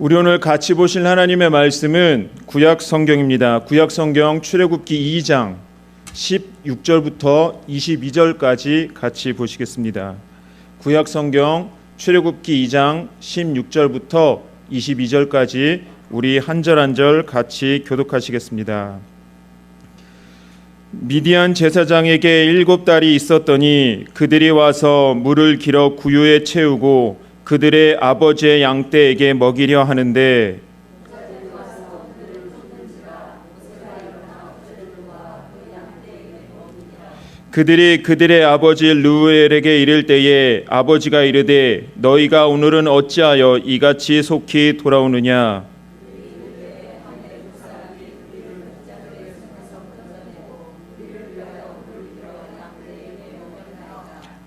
우리 오늘 같이 보실 하나님의 말씀은 구약 성경입니다. 구약 성경 출애굽기 2장 16절부터 22절까지 같이 보시겠습니다. 구약 성경 출애굽기 2장 16절부터 22절까지 우리 한 절 한 절 같이 교독하시겠습니다. 미디안 제사장에게 7달이 있었더니 그들이 와서 물을 길어 구유에 채우고 그들의 아버지의 양떼에게 먹이려 하는데 그들이 그들의 아버지 르우엘에게 이를 때에 아버지가 이르되 너희가 오늘은 어찌하여 이같이 속히 돌아오느냐.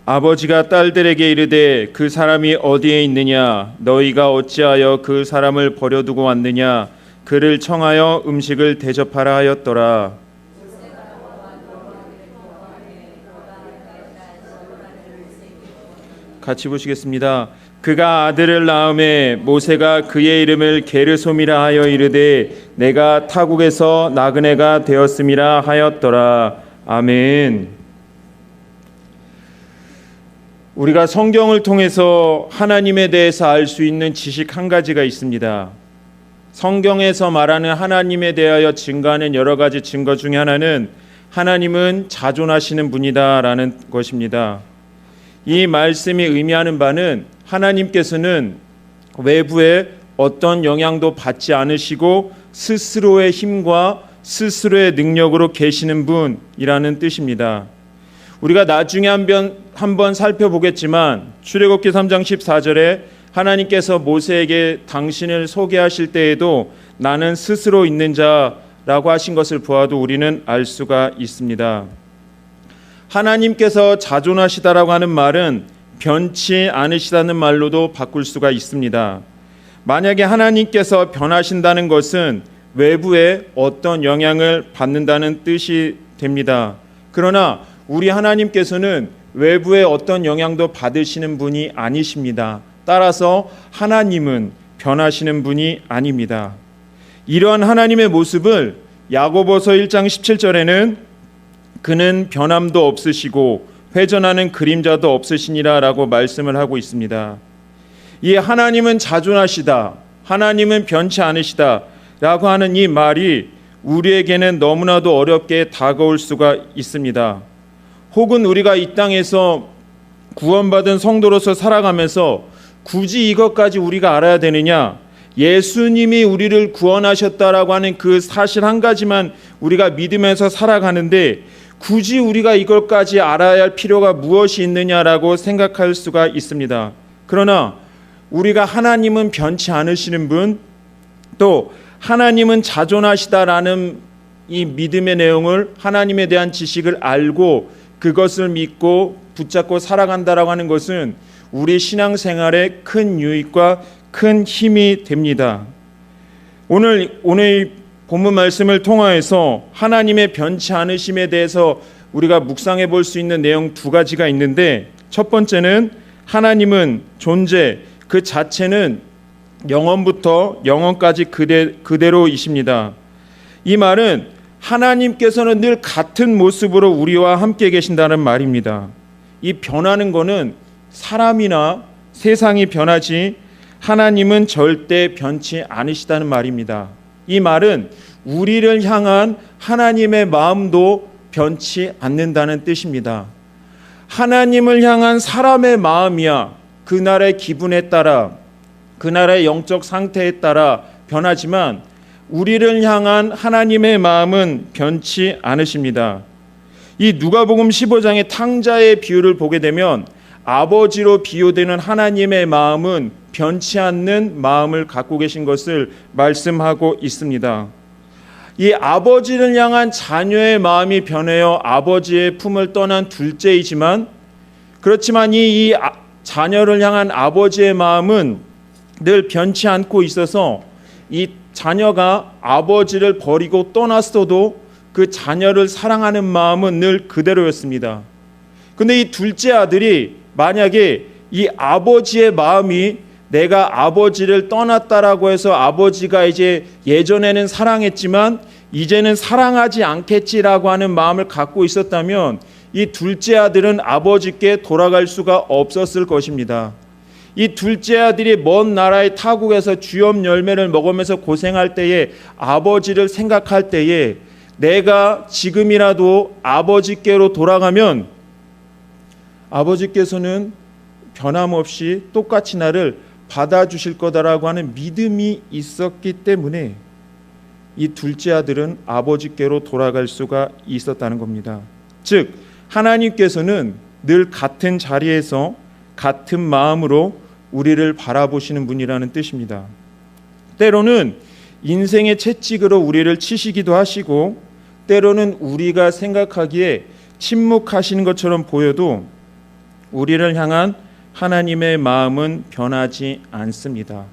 아버지가 딸들에게 이르되 그 사람이 어디에 있느냐. 너희가 어찌하여 그 사람을 버려두고 왔느냐. 그를 청하여 음식을 대접하라 하였더라. 같이 보시겠습니다. 그가 아들을 낳음에 모세가 그의 이름을 게르솜이라 하여 이르되 내가 타국에서 나그네가 되었음이라 하였더라. 아멘. 우리가 성경을 통해서 하나님에 대해서 알 수 있는 지식 한 가지가 있습니다. 성경에서 말하는 하나님에 대하여 증거하는 여러 가지 증거 중에 하나는 하나님은 자존하시는 분이다라는 것입니다. 이 말씀이 의미하는 바는 하나님께서는 외부에 어떤 영향도 받지 않으시고 스스로의 힘과 스스로의 능력으로 계시는 분이라는 뜻입니다. 우리가 나중에 한번 살펴보겠지만 출애굽기 3장 14절에 하나님께서 모세에게 당신을 소개하실 때에도 나는 스스로 있는 자라고 하신 것을 보아도 우리는 알 수가 있습니다. 하나님께서 자존하시다라고 하는 말은 변치 않으시다는 말로도 바꿀 수가 있습니다. 만약에 하나님께서 변하신다는 것은 외부에 어떤 영향을 받는다는 뜻이 됩니다. 그러나 우리 하나님께서는 외부에 어떤 영향도 받으시는 분이 아니십니다. 따라서 하나님은 변하시는 분이 아닙니다. 이러한 하나님의 모습을 야고보서 1장 17절에는 그는 변함도 없으시고 회전하는 그림자도 없으시니라 라고 말씀을 하고 있습니다. 이 하나님은 자존하시다, 하나님은 변치 않으시다 라고 하는 이 말이 우리에게는 너무나도 어렵게 다가올 수가 있습니다. 혹은 우리가 이 땅에서 구원받은 성도로서 살아가면서 굳이 이것까지 우리가 알아야 되느냐, 예수님이 우리를 구원하셨다라고 하는 그 사실 한 가지만 우리가 믿으면서 살아가는데 굳이 우리가 이것까지 알아야 할 필요가 무엇이 있느냐라고 생각할 수가 있습니다. 그러나 우리가 하나님은 변치 않으시는 분, 또 하나님은 자존하시다라는 이 믿음의 내용을, 하나님에 대한 지식을 알고 그것을 믿고 붙잡고 살아간다라고 하는 것은 우리 신앙생활에 큰 유익과 큰 힘이 됩니다. 오늘 본문 말씀을 통하여서 하나님의 변치 않으심에 대해서 우리가 묵상해 볼 수 있는 내용 두 가지가 있는데, 첫 번째는 하나님은 존재 그 자체는 영원부터 영원까지 그대로이십니다. 이 말은 하나님께서는 늘 같은 모습으로 우리와 함께 계신다는 말입니다. 이 변하는 것은 사람이나 세상이 변하지 하나님은 절대 변치 않으시다는 말입니다. 이 말은 우리를 향한 하나님의 마음도 변치 않는다는 뜻입니다. 하나님을 향한 사람의 마음이야 그날의 기분에 따라, 그날의 영적 상태에 따라 변하지만 우리를 향한 하나님의 마음은 변치 않으십니다. 이 누가복음 15장의 탕자의 비유를 보게 되면 아버지로 비유되는 하나님의 마음은 변치 않는 마음을 갖고 계신 것을 말씀하고 있습니다. 이 아버지를 향한 자녀의 마음이 변해요 아버지의 품을 떠난 둘째이지만, 그렇지만 이 자녀를 향한 아버지의 마음은 늘 변치 않고 있어서 이 자녀가 아버지를 버리고 떠났어도 그 자녀를 사랑하는 마음은 늘 그대로였습니다. 그런데 이 둘째 아들이 만약에 이 아버지의 마음이 내가 아버지를 떠났다라고 해서 아버지가 이제 예전에는 사랑했지만 이제는 사랑하지 않겠지라고 하는 마음을 갖고 있었다면 이 둘째 아들은 아버지께 돌아갈 수가 없었을 것입니다. 이 둘째 아들이 먼 나라의 타국에서 주염 열매를 먹으면서 고생할 때에 아버지를 생각할 때에 내가 지금이라도 아버지께로 돌아가면 아버지께서는 변함없이 똑같이 나를 받아주실 거다라고 하는 믿음이 있었기 때문에 이 둘째 아들은 아버지께로 돌아갈 수가 있었다는 겁니다. 즉 하나님께서는 늘 같은 자리에서 같은 마음으로 우리를 바라보시는 분이라는 뜻입니다. 때로는 인생의 채찍으로 우리를 치시기도 하시고 때로는 우리가 생각하기에 침묵하시는 것처럼 보여도 우리를 향한 하나님의 마음은 변하지 않습니다.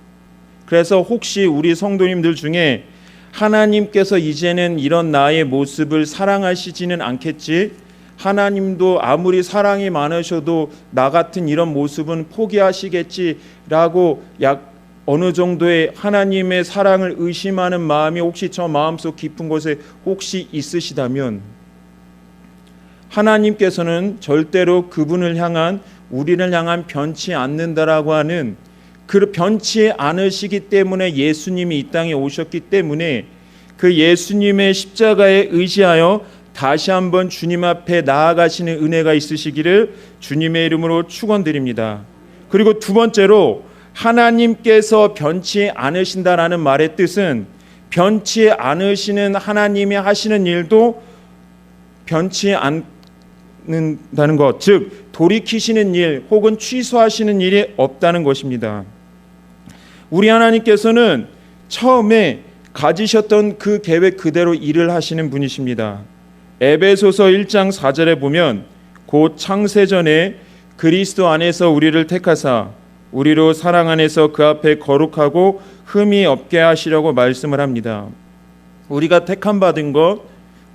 그래서 혹시 우리 성도님들 중에 하나님께서 이제는 이런 나의 모습을 사랑하시지는 않겠지, 하나님도 아무리 사랑이 많으셔도 나 같은 이런 모습은 포기하시겠지라고 어느 정도의 하나님의 사랑을 의심하는 마음이 혹시 저 마음속 깊은 곳에 혹시 있으시다면 하나님께서는 절대로 그분을 향한 우리를 향한 변치 않는다라고 하는 그 변치 않으시기 때문에 예수님이 이 땅에 오셨기 때문에 그 예수님의 십자가에 의지하여 다시 한번 주님 앞에 나아가시는 은혜가 있으시기를 주님의 이름으로 축원드립니다. 그리고 두 번째로 하나님께서 변치 않으신다라는 말의 뜻은 변치 않으시는 하나님이 하시는 일도 변치 않는다는 것, 즉 돌이키시는 일 혹은 취소하시는 일이 없다는 것입니다. 우리 하나님께서는 처음에 가지셨던 그 계획 그대로 일을 하시는 분이십니다. 에베소서 1장 4절에 보면 곧 창세전에 그리스도 안에서 우리를 택하사 우리로 사랑 안에서 그 앞에 거룩하고 흠이 없게 하시려고 말씀을 합니다. 우리가 택함 받은 것,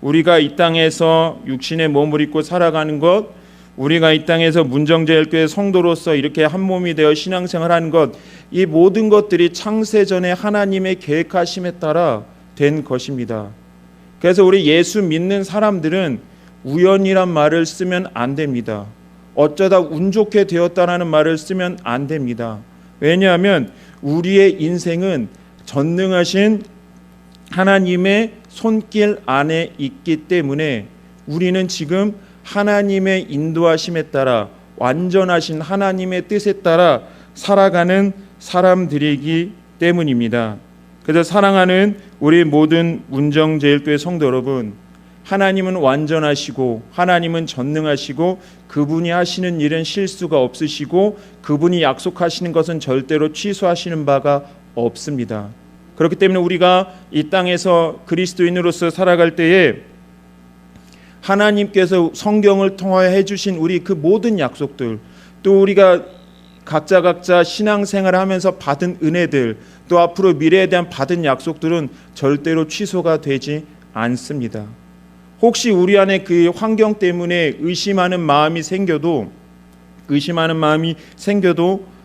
우리가 이 땅에서 육신의 몸을 입고 살아가는 것, 우리가 이 땅에서 문정제일교회 성도로서 이렇게 한 몸이 되어 신앙생활하는 것, 이 모든 것들이 창세전에 하나님의 계획하심에 따라 된 것입니다. 그래서 우리 예수 믿는 사람들은 우연이란 말을 쓰면 안 됩니다. 어쩌다 운 좋게 되었다라는 말을 쓰면 안 됩니다. 왜냐하면 우리의 인생은 전능하신 하나님의 손길 안에 있기 때문에 우리는 지금 하나님의 인도하심에 따라 완전하신 하나님의 뜻에 따라 살아가는 사람들이기 때문입니다. 그래서 사랑하는 우리 모든 문정제일교회 성도 여러분, 하나님은 완전하시고 하나님은 전능하시고 그분이 하시는 일은 실수가 없으시고 그분이 약속하시는 것은 절대로 취소하시는 바가 없습니다. 그렇기 때문에 우리가 이 땅에서 그리스도인으로서 살아갈 때에 하나님께서 성경을 통하여 해주신 우리 그 모든 약속들, 또 우리가 각자 신앙생활을 하면서 받은 은혜들, 또 앞으로 미래에 대한 받은 약속들은 절대로 취소가 되지 않습니다. 혹시 우리 안에 그 환경 때문에 의심하는 마음이 생겨도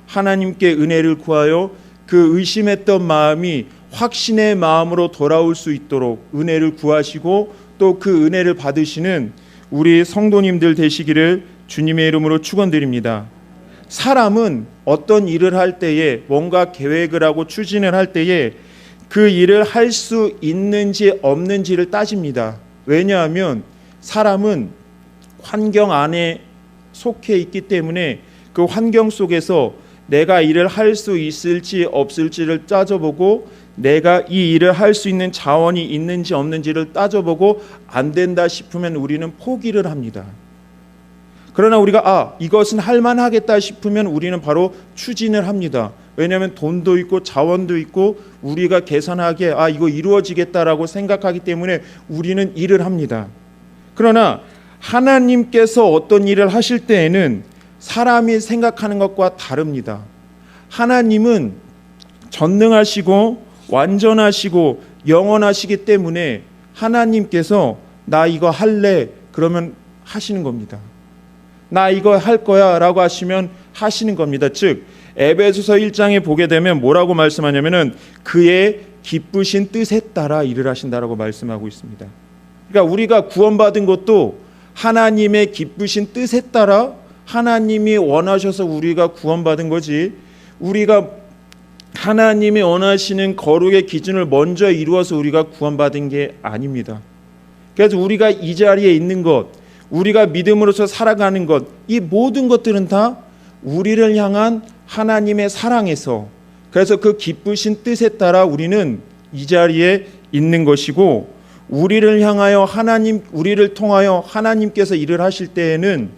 하나님께 은혜를 구하여 그 의심했던 마음이 확신의 마음으로 돌아올 수 있도록 은혜를 구하시고 또 그 은혜를 받으시는 우리 성도님들 되시기를 주님의 이름으로 축원드립니다. 사람은 어떤 일을 할 때에 뭔가 계획을 하고 추진을 할 때에 그 일을 할 수 있는지 없는지를 따집니다. 왜냐하면 사람은 환경 안에 속해 있기 때문에 그 환경 속에서 내가 일을 할 수 있을지 없을지를 따져보고 내가 이 일을 할 수 있는 자원이 있는지 없는지를 따져보고 안 된다 싶으면 우리는 포기를 합니다. 그러나 우리가 이것은 할만하겠다 싶으면 우리는 바로 추진을 합니다. 왜냐하면 돈도 있고 자원도 있고 우리가 계산하기에 이거 이루어지겠다라고 생각하기 때문에 우리는 일을 합니다. 그러나 하나님께서 어떤 일을 하실 때에는 사람이 생각하는 것과 다릅니다. 하나님은 전능하시고 완전하시고 영원하시기 때문에 하나님께서 나 이거 할래 그러면 하시는 겁니다. 나 이거 할 거야 라고 하시면 하시는 겁니다. 즉 에베소서 1장에 보게 되면 뭐라고 말씀하냐면은 그의 기쁘신 뜻에 따라 일을 하신다라고 말씀하고 있습니다. 그러니까 우리가 구원받은 것도 하나님의 기쁘신 뜻에 따라 하나님이 원하셔서 우리가 구원받은 거지, 우리가 하나님이 원하시는 거룩의 기준을 먼저 이루어서 우리가 구원받은 게 아닙니다. 그래서 우리가 이 자리에 있는 것, 우리가 믿음으로서 살아가는 것, 이 모든 것들은 다 우리를 향한 하나님의 사랑에서, 그래서 그 기쁘신 뜻에 따라 우리는 이 자리에 있는 것이고, 우리를 향하여 하나님, 우리를 통하여 하나님께서 일을 하실 때에는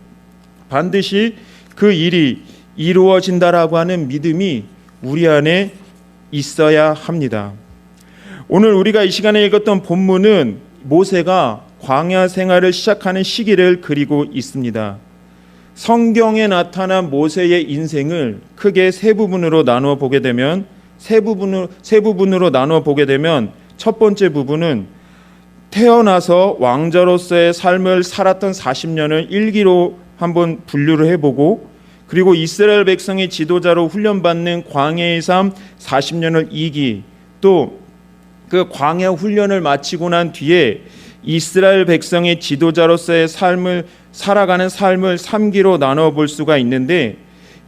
반드시 그 일이 이루어진다라고 하는 믿음이 우리 안에 있어야 합니다. 오늘 우리가 이 시간에 읽었던 본문은 모세가 광야 생활을 시작하는 시기를 그리고 있습니다. 성경에 나타난 모세의 인생을 크게 세 부분으로 나누어 보게 되면 첫 번째 부분은 태어나서 왕자로서의 삶을 살았던 40년을 일기로 한번 분류를 해보고, 그리고 이스라엘 백성의 지도자로 훈련받는 광야의 삶 40년을 2기, 또 그 광야 훈련을 마치고 난 뒤에 이스라엘 백성의 지도자로서의 삶을 살아가는 삶을 3기로 나눠 볼 수가 있는데,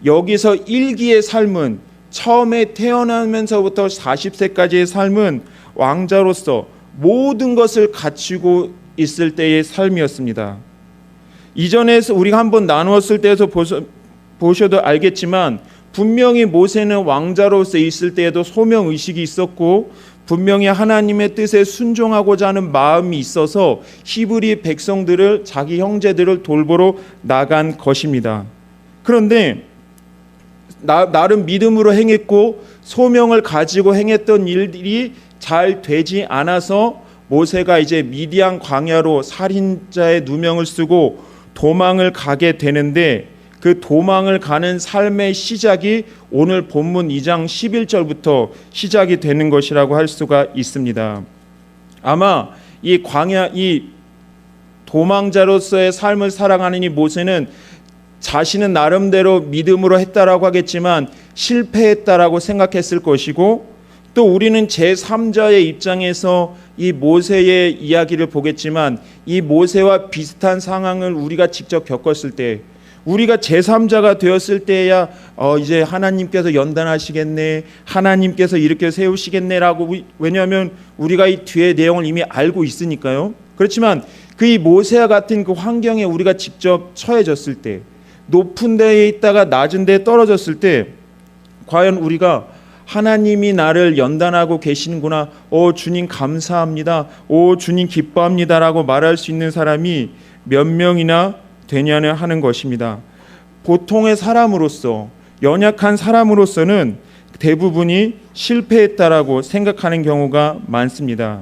여기서 1기의 삶은 처음에 태어나면서부터 40세까지의 삶은 왕자로서 모든 것을 갖추고 있을 때의 삶이었습니다. 이전에 우리가 한번 나누었을 때에서 보셔도 알겠지만, 분명히 모세는 왕자로서 있을 때에도 소명의식이 있었고, 분명히 하나님의 뜻에 순종하고자 하는 마음이 있어서 히브리 백성들을, 자기 형제들을 돌보러 나간 것입니다. 그런데 나름 믿음으로 행했고 소명을 가지고 행했던 일들이 잘 되지 않아서 모세가 이제 미디안 광야로 살인자의 누명을 쓰고 도망을 가게 되는데, 그 도망을 가는 삶의 시작이 오늘 본문 2장 11절부터 시작이 되는 것이라고 할 수가 있습니다. 아마 이 도망자로서의 삶을 살아가는 이 모세는 자신은 나름대로 믿음으로 했다라고 하겠지만 실패했다라고 생각했을 것이고, 또 우리는 제3자의 입장에서 이 모세의 이야기를 보겠지만, 이 모세와 비슷한 상황을 우리가 직접 겪었을 때, 우리가 제3자가 되었을 때야 이제 하나님께서 연단하시겠네, 하나님께서 이렇게 세우시겠네라고, 왜냐하면 우리가 이 뒤의 내용을 이미 알고 있으니까요. 그렇지만 그 이 모세와 같은 그 환경에 우리가 직접 처해졌을 때, 높은 데에 있다가 낮은 데에 떨어졌을 때, 과연 우리가 하나님이 나를 연단하고 계시는구나, 주님 감사합니다, 주님 기뻐합니다라고 말할 수 있는 사람이 몇 명이나 되냐는 하는 것입니다. 보통의 사람으로서, 연약한 사람으로서는 대부분이 실패했다라고 생각하는 경우가 많습니다.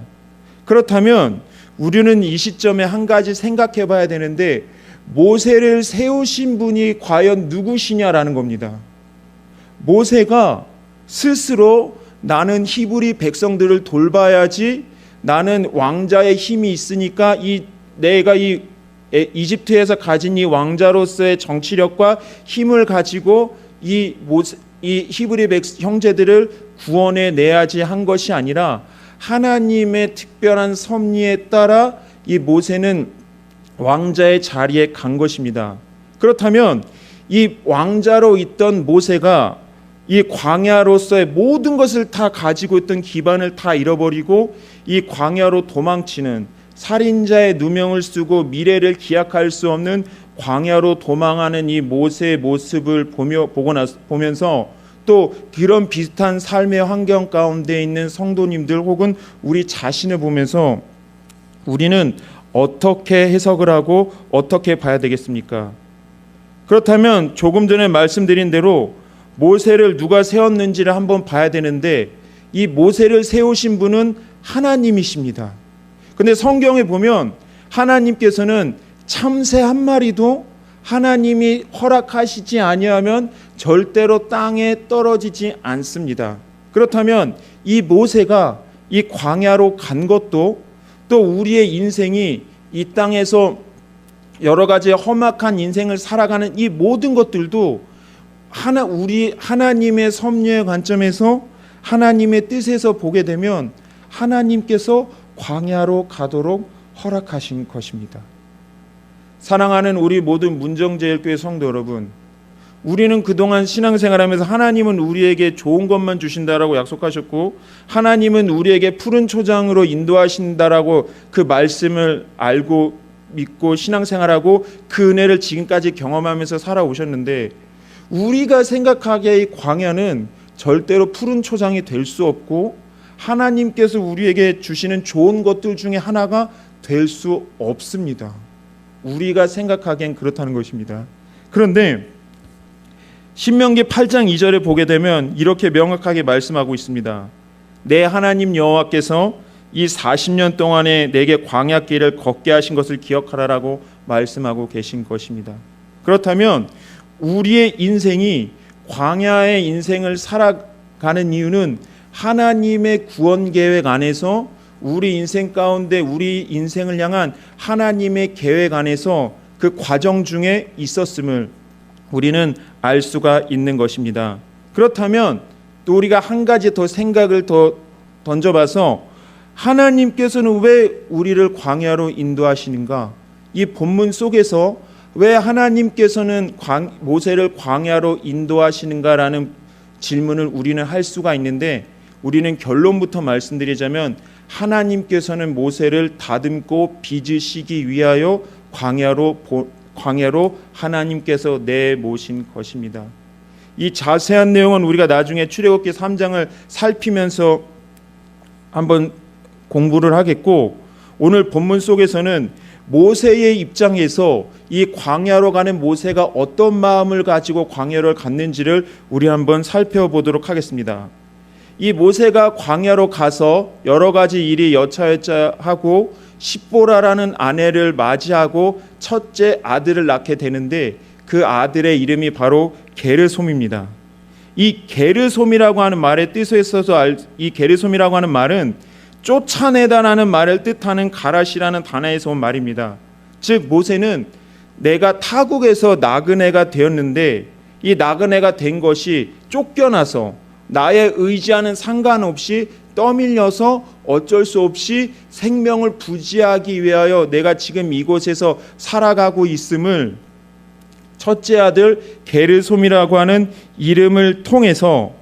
그렇다면 우리는 이 시점에 한 가지 생각해 봐야 되는데, 모세를 세우신 분이 과연 누구시냐라는 겁니다. 모세가 스스로 나는 히브리 백성들을 돌봐야지, 나는 왕자의 힘이 있으니까 내가 이집트에서 가진 이 왕자로서의 정치력과 힘을 가지고 이 히브리 형제들을 구원해 내야지 한 것이 아니라, 하나님의 특별한 섭리에 따라 이 모세는 왕자의 자리에 간 것입니다. 그렇다면 이 왕자로 있던 모세가 이 광야로서의 모든 것을 다 가지고 있던 기반을 다 잃어버리고 이 광야로 도망치는, 살인자의 누명을 쓰고 미래를 기약할 수 없는 광야로 도망하는 이 모세의 모습을 보면서, 또 그런 비슷한 삶의 환경 가운데 있는 성도님들 혹은 우리 자신을 보면서 우리는 어떻게 해석을 하고 어떻게 봐야 되겠습니까? 그렇다면 조금 전에 말씀드린 대로 모세를 누가 세웠는지를 한번 봐야 되는데, 이 모세를 세우신 분은 하나님이십니다. 근데 성경에 보면 하나님께서는 참새 한 마리도 하나님이 허락하시지 아니하면 절대로 땅에 떨어지지 않습니다. 그렇다면 이 모세가 이 광야로 간 것도, 또 우리의 인생이 이 땅에서 여러 가지 험악한 인생을 살아가는 이 모든 것들도 우리 하나님의 섭리의 관점에서 하나님의 뜻에서 보게 되면 하나님께서 광야로 가도록 허락하신 것입니다. 사랑하는 우리 모든 문정제일교회 성도 여러분, 우리는 그동안 신앙생활하면서 하나님은 우리에게 좋은 것만 주신다라고 약속하셨고 하나님은 우리에게 푸른 초장으로 인도하신다라고 그 말씀을 알고 믿고 신앙생활하고 그 은혜를 지금까지 경험하면서 살아오셨는데, 우리가 생각하기에 이 광야는 절대로 푸른 초장이 될 수 없고 하나님께서 우리에게 주시는 좋은 것들 중에 하나가 될 수 없습니다. 우리가 생각하기엔 그렇다는 것입니다. 그런데 신명기 8장 2절에 보게 되면 이렇게 명확하게 말씀하고 있습니다. 내 하나님 여호와께서 이 40년 동안에 내게 광야길을 걷게 하신 것을 기억하라라고 말씀하고 계신 것입니다. 그렇다면 우리의 인생이 광야의 인생을 살아가는 이유는 하나님의 구원 계획 안에서 우리 인생 가운데 우리 인생을 향한 하나님의 계획 안에서 그 과정 중에 있었음을 우리는 알 수가 있는 것입니다. 그렇다면 또 우리가 한 가지 더 생각을 더 던져봐서 하나님께서는 왜 우리를 광야로 인도하시는가? 이 본문 속에서 왜 하나님께서는 모세를 광야로 인도하시는가라는 질문을 우리는 할 수가 있는데, 우리는 결론부터 말씀드리자면 하나님께서는 모세를 다듬고 빚으시기 위하여 광야로 하나님께서 내모신 것입니다. 이 자세한 내용은 우리가 나중에 출애굽기 3장을 살피면서 한번 공부를 하겠고, 오늘 본문 속에서는 모세의 입장에서 이 광야로 가는 모세가 어떤 마음을 가지고 광야를 갔는지를 우리 한번 살펴보도록 하겠습니다. 이 모세가 광야로 가서 여러 가지 일이 여차여차하고 십보라라는 아내를 맞이하고 첫째 아들을 낳게 되는데, 그 아들의 이름이 바로 게르솜입니다. 이 게르솜이라고 하는 말의 뜻에 있어서 이 게르솜이라고 하는 말은 쫓아내다라는 말을 뜻하는 가라시라는 단어에서 온 말입니다. 즉 모세는 내가 타국에서 나그네가 되었는데 이 나그네가 된 것이 쫓겨나서 나의 의지와는 상관없이 떠밀려서 어쩔 수 없이 생명을 부지하기 위하여 내가 지금 이곳에서 살아가고 있음을 첫째 아들 게르솜이라고 하는 이름을 통해서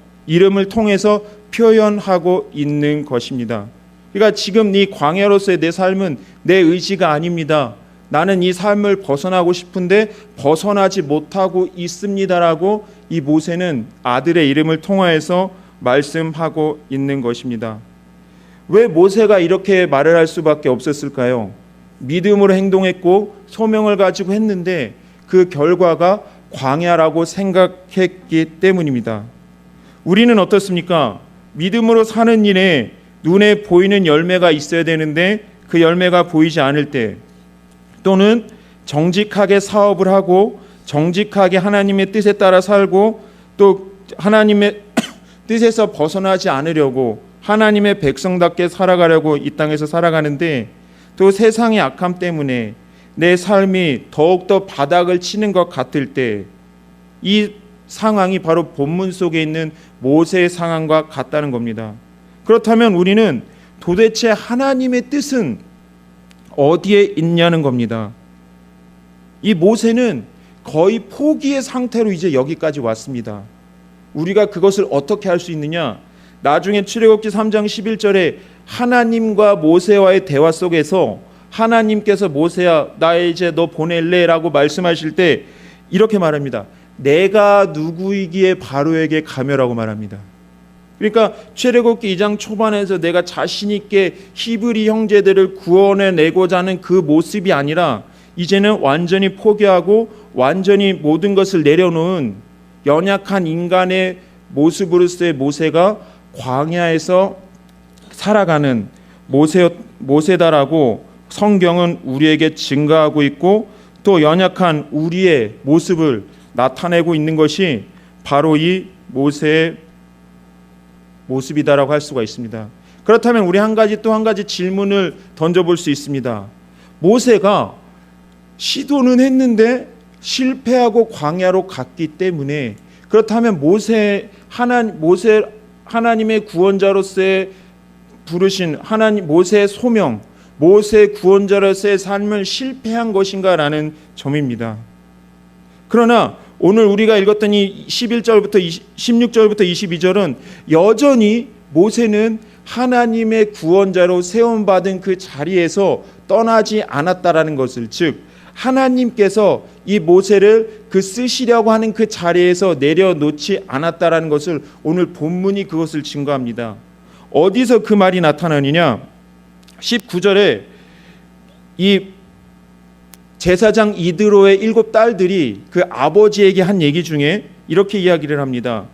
표현하고 있는 것입니다. 그러니까 지금 이 광야로서의 내 삶은 내 의지가 아닙니다. 나는 이 삶을 벗어나고 싶은데 벗어나지 못하고 있습니다라고 이 모세는 아들의 이름을 통하여서 말씀하고 있는 것입니다. 왜 모세가 이렇게 말을 할 수밖에 없었을까요? 믿음으로 행동했고 소명을 가지고 했는데 그 결과가 광야라고 생각했기 때문입니다. 우리는 어떻습니까? 믿음으로 사는 일에 눈에 보이는 열매가 있어야 되는데 그 열매가 보이지 않을 때, 또는 정직하게 사업을 하고 정직하게 하나님의 뜻에 따라 살고 또 하나님의 뜻에서 벗어나지 않으려고 하나님의 백성답게 살아가려고 이 땅에서 살아가는데, 또 세상의 악함 때문에 내 삶이 더욱더 바닥을 치는 것 같을 때, 이 상황이 바로 본문 속에 있는 모세의 상황과 같다는 겁니다. 그렇다면 우리는 도대체 하나님의 뜻은 어디에 있냐는 겁니다. 이 모세는 거의 포기의 상태로 이제 여기까지 왔습니다. 우리가 그것을 어떻게 할 수 있느냐? 나중에 출애굽기 3장 11절에 하나님과 모세와의 대화 속에서 하나님께서 모세야 나 이제 너 보낼래? 라고 말씀하실 때 이렇게 말합니다. 내가 누구이기에 바로에게 가며라고 말합니다. 그러니까 출애굽기 2장 초반에서 내가 자신 있게 히브리 형제들을 구원해내고자 하는 그 모습이 아니라 이제는 완전히 포기하고 완전히 모든 것을 내려놓은 연약한 인간의 모습으로서의 모세가 광야에서 살아가는 모세다라고 성경은 우리에게 증거하고 있고, 또 연약한 우리의 모습을 나타내고 있는 것이 바로 이 모세의 모습이다라고 할 수가 있습니다. 그렇다면 우리 또 한 가지 질문을 던져볼 수 있습니다. 모세가 시도는 했는데 실패하고 광야로 갔기 때문에 그렇다면 모세 하나님의 구원자로서의 부르신 모세의 소명, 모세 구원자로서의 삶을 실패한 것인가라는 점입니다. 그러나 오늘 우리가 읽었던 이 11절부터 16절부터 22절은 여전히 모세는 하나님의 구원자로 세움받은 그 자리에서 떠나지 않았다라는 것을, 즉 하나님께서 이 모세를 그 쓰시려고 하는 그 자리에서 내려놓지 않았다라는 것을 오늘 본문이 그것을 증거합니다. 어디서 그 말이 나타나느냐? 19절에 이 제사장 이드로의 7 딸들이 그 아버지에게 한 얘기 중에 이렇게 이야기를 합니다.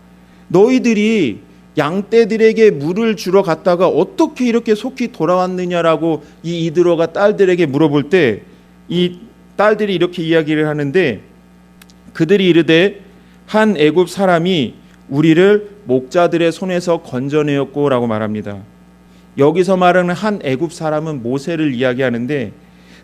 너희들이 양떼들에게 물을 주러 갔다가 어떻게 이렇게 속히 돌아왔느냐라고 이 이드로가 딸들에게 물어볼 때 이 딸들이 이렇게 이야기를 하는데, 그들이 이르되 한 애굽 사람이 우리를 목자들의 손에서 건져내었고라고 말합니다. 여기서 말하는 한 애굽 사람은 모세를 이야기하는데,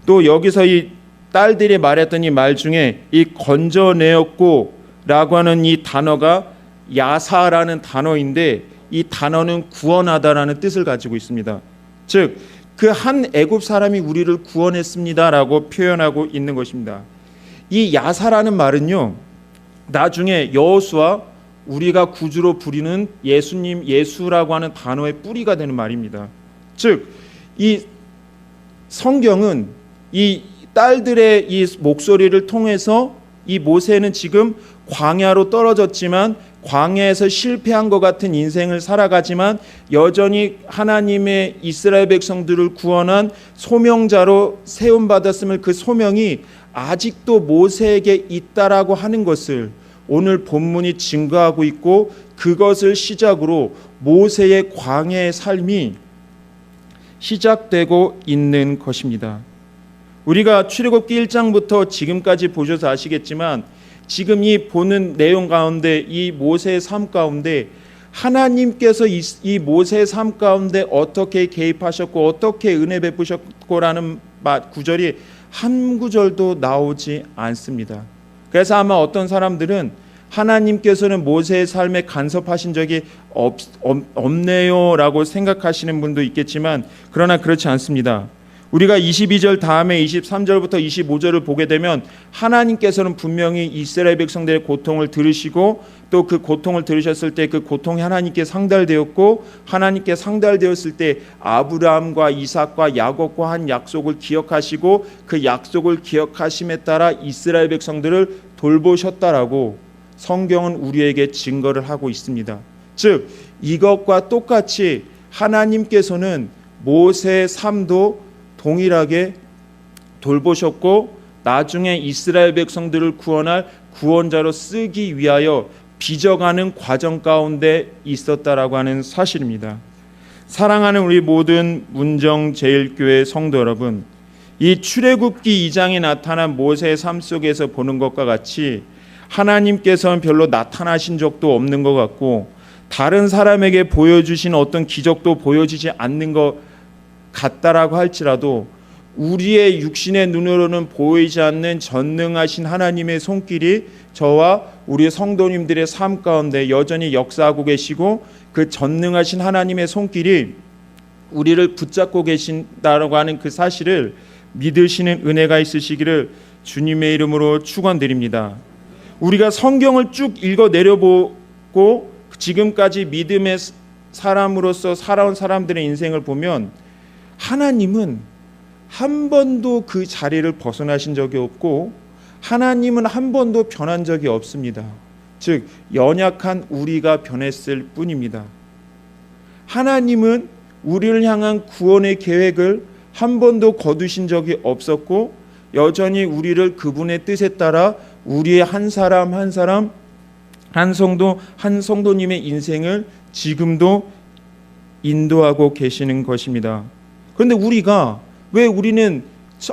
또 여기서 이 딸들이 말했던 이 말 중에 이 건져내었고라고 하는 이 단어가 야사라는 단어인데, 이 단어는 구원하다라는 뜻을 가지고 있습니다. 즉 그 한 애굽 사람이 우리를 구원했습니다라고 표현하고 있는 것입니다. 이 야사라는 말은요, 나중에 여호수아, 우리가 구주로 부리는 예수님, 예수라고 하는 단어의 뿌리가 되는 말입니다. 즉 이 성경은 이 딸들의 이 목소리를 통해서 이 모세는 지금 광야로 떨어졌지만, 광야에서 실패한 것 같은 인생을 살아가지만 여전히 하나님의 이스라엘 백성들을 구원한 소명자로 세움받았음을, 그 소명이 아직도 모세에게 있다라고 하는 것을 오늘 본문이 증거하고 있고, 그것을 시작으로 모세의 광야의 삶이 시작되고 있는 것입니다. 우리가 출애굽기 1장부터 지금까지 보셔서 아시겠지만, 지금 이 보는 내용 가운데, 이 모세의 삶 가운데 하나님께서 이 모세의 삶 가운데 어떻게 개입하셨고 어떻게 은혜 베푸셨고라는 구절이 한 구절도 나오지 않습니다. 그래서 아마 어떤 사람들은 하나님께서는 모세의 삶에 간섭하신 적이 없네요라고 생각하시는 분도 있겠지만, 그러나 그렇지 않습니다. 우리가 22절 다음에 23절부터 25절을 보게 되면 하나님께서는 분명히 이스라엘 백성들의 고통을 들으시고, 또 그 고통을 들으셨을 때 그 고통이 하나님께 상달되었고, 하나님께 상달되었을 때 아브라함과 이삭과 야곱과 한 약속을 기억하시고, 그 약속을 기억하심에 따라 이스라엘 백성들을 돌보셨다라고 성경은 우리에게 증거를 하고 있습니다. 즉 이것과 똑같이 하나님께서는 모세의 삶도 동일하게 돌보셨고, 나중에 이스라엘 백성들을 구원할 구원자로 쓰기 위하여 빚어가는 과정 가운데 있었다라고 하는 사실입니다. 사랑하는 우리 모든 문정제일교회 성도 여러분, 이 출애굽기 2장에 나타난 모세의 삶 속에서 보는 것과 같이 하나님께서는 별로 나타나신 적도 없는 것 같고, 다른 사람에게 보여주신 어떤 기적도 보여지지 않는 것 같다라고 할지라도, 우리의 육신의 눈으로는 보이지 않는 전능하신 하나님의 손길이 저와 우리 성도님들의 삶 가운데 여전히 역사하고 계시고, 그 전능하신 하나님의 손길이 우리를 붙잡고 계신다라고 하는 그 사실을 믿으시는 은혜가 있으시기를 주님의 이름으로 축원드립니다. 우리가 성경을 쭉 읽어 내려보고 지금까지 믿음의 사람으로서 살아온 사람들의 인생을 보면, 하나님은 한 번도 그 자리를 벗어나신 적이 없고, 하나님은 한 번도 변한 적이 없습니다. 즉 연약한 우리가 변했을 뿐입니다. 하나님은 우리를 향한 구원의 계획을 한 번도 거두신 적이 없었고, 여전히 우리를 그분의 뜻에 따라 우리의 한 사람 한 사람, 한 성도님의 인생을 지금도 인도하고 계시는 것입니다. 그런데 우리는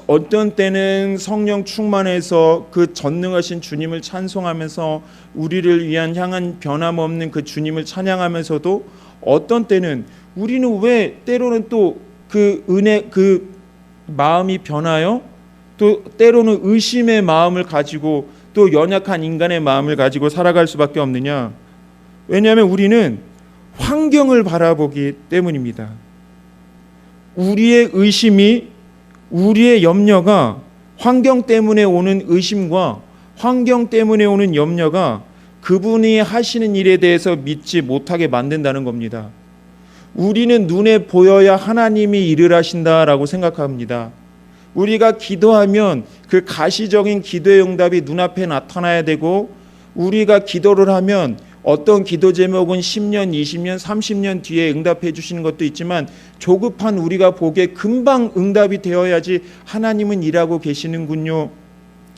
어떤 때는 성령 충만해서 그 전능하신 주님을 찬송하면서 우리를 위한 향한 변함없는 그 주님을 찬양하면서도, 어떤 때는 우리는 왜 때로는 또 그 은혜, 그 마음이 변하여 또 때로는 의심의 마음을 가지고 또 연약한 인간의 마음을 가지고 살아갈 수밖에 없느냐? 왜냐하면 우리는 환경을 바라보기 때문입니다. 우리의 의심이, 우리의 염려가 환경 때문에 오는 의심과 환경 때문에 오는 염려가 그분이 하시는 일에 대해서 믿지 못하게 만든다는 겁니다. 우리는 눈에 보여야 하나님이 일을 하신다라고 생각합니다. 우리가 기도하면 그 가시적인 기도의 응답이 눈앞에 나타나야 되고, 우리가 기도를 하면 어떤 기도 제목은 10년, 20년, 30년 뒤에 응답해 주시는 것도 있지만, 조급한 우리가 보기에 금방 응답이 되어야지 하나님은 일하고 계시는군요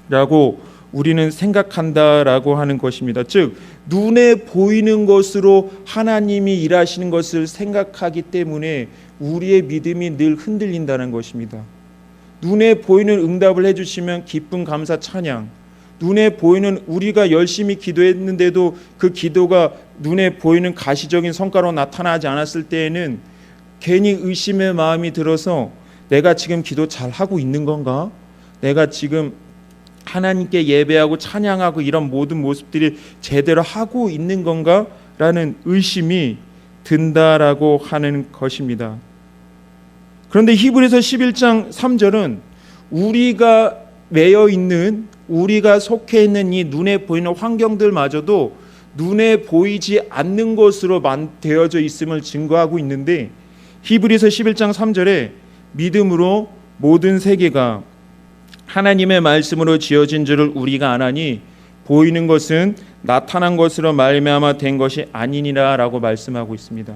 라고 우리는 생각한다라고 하는 것입니다. 즉 눈에 보이는 것으로 하나님이 일하시는 것을 생각하기 때문에 우리의 믿음이 늘 흔들린다는 것입니다. 눈에 보이는 응답을 해주시면 기쁨, 감사, 찬양, 눈에 보이는 우리가 열심히 기도했는데도 그 기도가 눈에 보이는 가시적인 성과로 나타나지 않았을 때에는 괜히 의심의 마음이 들어서 내가 지금 기도 잘하고 있는 건가? 내가 지금 하나님께 예배하고 찬양하고 이런 모든 모습들이 제대로 하고 있는 건가? 라는 의심이 든다라고 하는 것입니다. 그런데 히브리서 11장 3절은 우리가 매여 있는, 우리가 속해 있는 이 눈에 보이는 환경들마저도 눈에 보이지 않는 것으로 되어져 있음을 증거하고 있는데, 히브리서 11장 3절에 믿음으로 모든 세계가 하나님의 말씀으로 지어진 줄을 우리가 아나니 보이는 것은 나타난 것으로 말미암아 된 것이 아니니라라고 말씀하고 있습니다.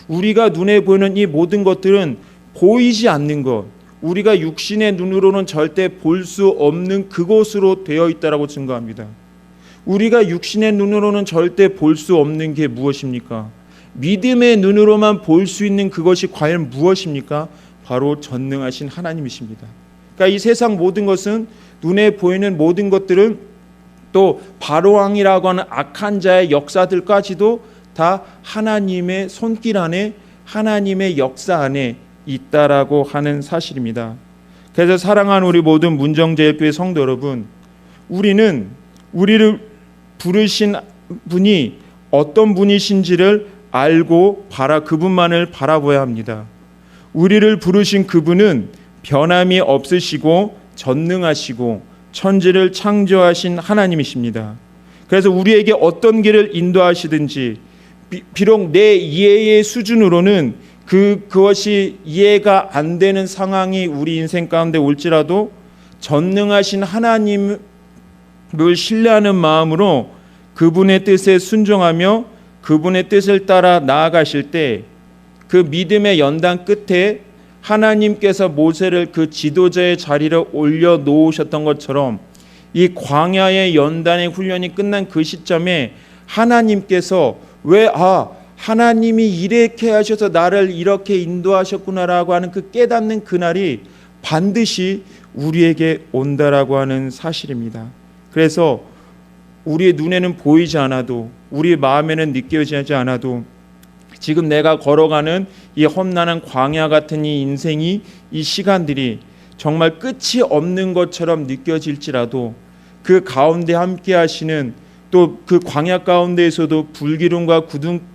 우리가 눈에 보이는 이 모든 것들은 보이지 않는 것, 우리가 육신의 눈으로는 절대 볼 수 없는 그것으로 되어 있다라고 증거합니다. 우리가 육신의 눈으로는 절대 볼 수 없는 게 무엇입니까? 믿음의 눈으로만 볼 수 있는 그것이 과연 무엇입니까? 바로 전능하신 하나님이십니다. 그러니까 이 세상 모든 것은, 눈에 보이는 모든 것들은, 또 바로왕이라고 하는 악한 자의 역사들까지도 다 하나님의 손길 안에, 하나님의 역사 안에 있다라고 하는 사실입니다. 그래서 사랑하는 우리 모든 문정제일교회 성도 여러분, 우리는 우리를 부르신 분이 어떤 분이신지를 알고 그분만을 바라봐야 합니다. 우리를 부르신 그분은 변함이 없으시고 전능하시고 천지를 창조하신 하나님이십니다. 그래서 우리에게 어떤 길을 인도하시든지, 비록 내 이해의 수준으로는 그것이 이해가 안 되는 상황이 우리 인생 가운데 올지라도 전능하신 하나님을 신뢰하는 마음으로 그분의 뜻에 순종하며 그분의 뜻을 따라 나아가실 때, 그 믿음의 연단 끝에 하나님께서 모세를 그 지도자의 자리를 올려놓으셨던 것처럼, 이 광야의 연단의 훈련이 끝난 그 시점에 하나님께서 하나님이 이렇게 하셔서 나를 이렇게 인도하셨구나라고 하는 그 깨닫는 그날이 반드시 우리에게 온다라고 하는 사실입니다. 그래서 우리의 눈에는 보이지 않아도, 우리의 마음에는 느껴지지 않아도, 지금 내가 걸어가는 이 험난한 광야 같은 이 인생이, 이 시간들이 정말 끝이 없는 것처럼 느껴질지라도, 그 가운데 함께 하시는, 또 그 광야 가운데에서도 불기둥과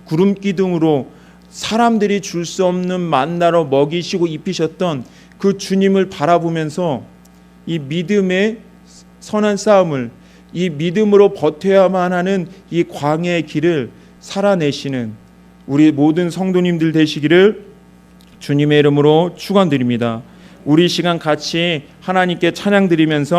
구름 기둥으로 사람들이 줄 수 없는 만나로 먹이시고 입히셨던 그 주님을 바라보면서 이 믿음의 선한 싸움을, 이 믿음으로 버텨야만 하는 이 광야의 길을 살아내시는 우리 모든 성도님들 되시기를 주님의 이름으로 축원드립니다. 우리 시간 같이 하나님께 찬양 드리면서